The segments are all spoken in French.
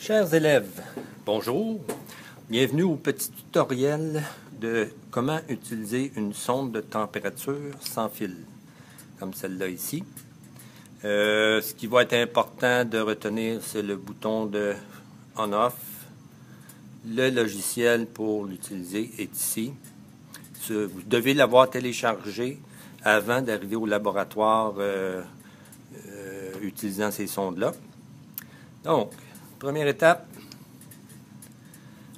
Chers élèves, bonjour. Bienvenue au petit tutoriel de comment utiliser une sonde de température sans fil, comme celle-là ici. Ce qui va être important de retenir, c'est le bouton de on-off. Le logiciel pour l'utiliser est ici. Vous devez l'avoir téléchargé avant d'arriver au laboratoire utilisant ces sondes-là. Donc, première étape,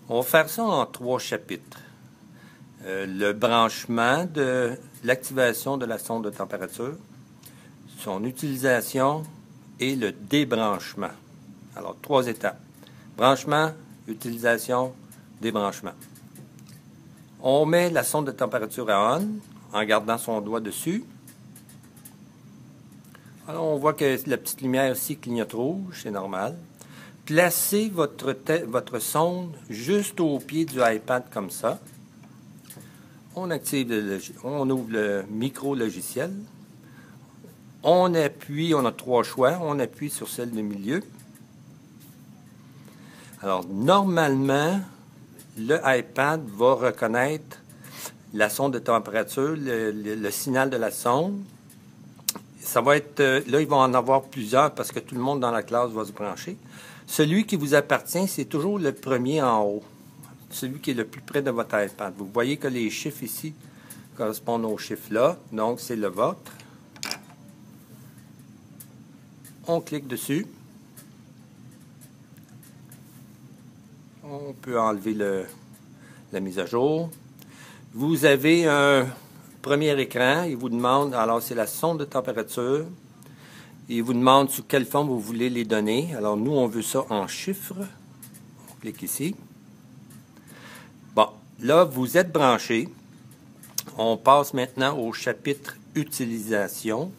on va faire ça en 3 chapitres. Le branchement de l'activation de la sonde de température, son utilisation et le débranchement. Alors, 3 étapes. Branchement, utilisation, débranchement. On met la sonde de température à on en gardant son doigt dessus. Alors, on voit que la petite lumière ici clignote rouge, c'est normal. Placez votre sonde juste au pied du iPad comme ça. On on ouvre le micro-logiciel. On appuie, on a 3 choix. On appuie sur celle du milieu. Alors, normalement, le iPad va reconnaître la sonde de température, le signal de la sonde. Ça va être, là, il va en avoir plusieurs parce que tout le monde dans la classe va se brancher. Celui qui vous appartient, c'est toujours le premier en haut, celui qui est le plus près de votre iPad. Vous voyez que les chiffres ici correspondent aux chiffres là, donc c'est le vôtre. On clique dessus. On peut enlever la mise à jour. Vous avez un premier écran, il vous demande, alors c'est la sonde de température. Il vous demande sous quelle forme vous voulez les données. Alors, nous, on veut ça en chiffres. On clique ici. Bon, là, vous êtes branché. On passe maintenant au chapitre « Utilisation ».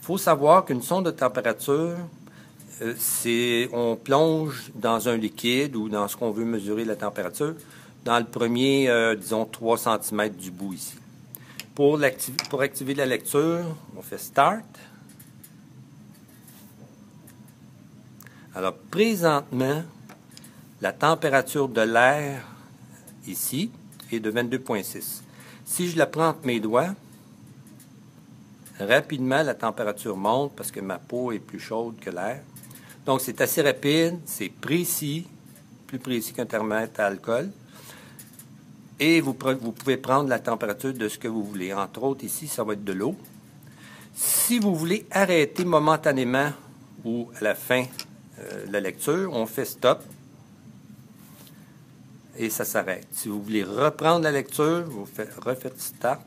Il faut savoir qu'une sonde de température, on plonge dans un liquide ou dans ce qu'on veut mesurer la température, dans le premier, disons, 3 cm du bout ici. Pour activer la lecture, on fait « Start ». Alors, présentement, la température de l'air, ici, est de 22,6. Si je la prends entre mes doigts, rapidement, la température monte parce que ma peau est plus chaude que l'air. Donc, c'est assez rapide, c'est précis, plus précis qu'un thermomètre à alcool. Et vous pouvez prendre la température de ce que vous voulez. Entre autres, ici, ça va être de l'eau. Si vous voulez arrêter momentanément ou à la fin la lecture, on fait stop et ça s'arrête. Si vous voulez reprendre la lecture, vous refaites start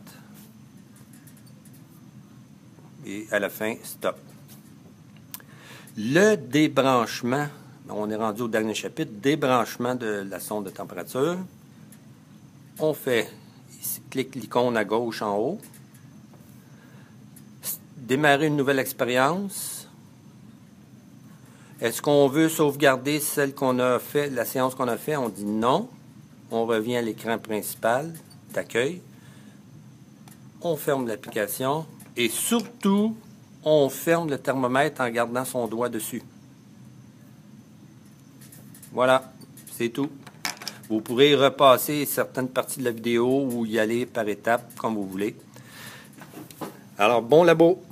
et à la fin stop. Le débranchement, on est rendu au dernier chapitre, débranchement de la sonde de température. On fait, ici, clique l'icône à gauche en haut, démarrer une nouvelle expérience. Est-ce qu'on veut sauvegarder celle qu'on a fait, la séance qu'on a fait? On dit non. On revient à l'écran principal d'accueil. On ferme l'application. Et surtout, on ferme le thermomètre en gardant son doigt dessus. Voilà, c'est tout. Vous pourrez repasser certaines parties de la vidéo ou y aller par étapes, comme vous voulez. Alors, bon labo!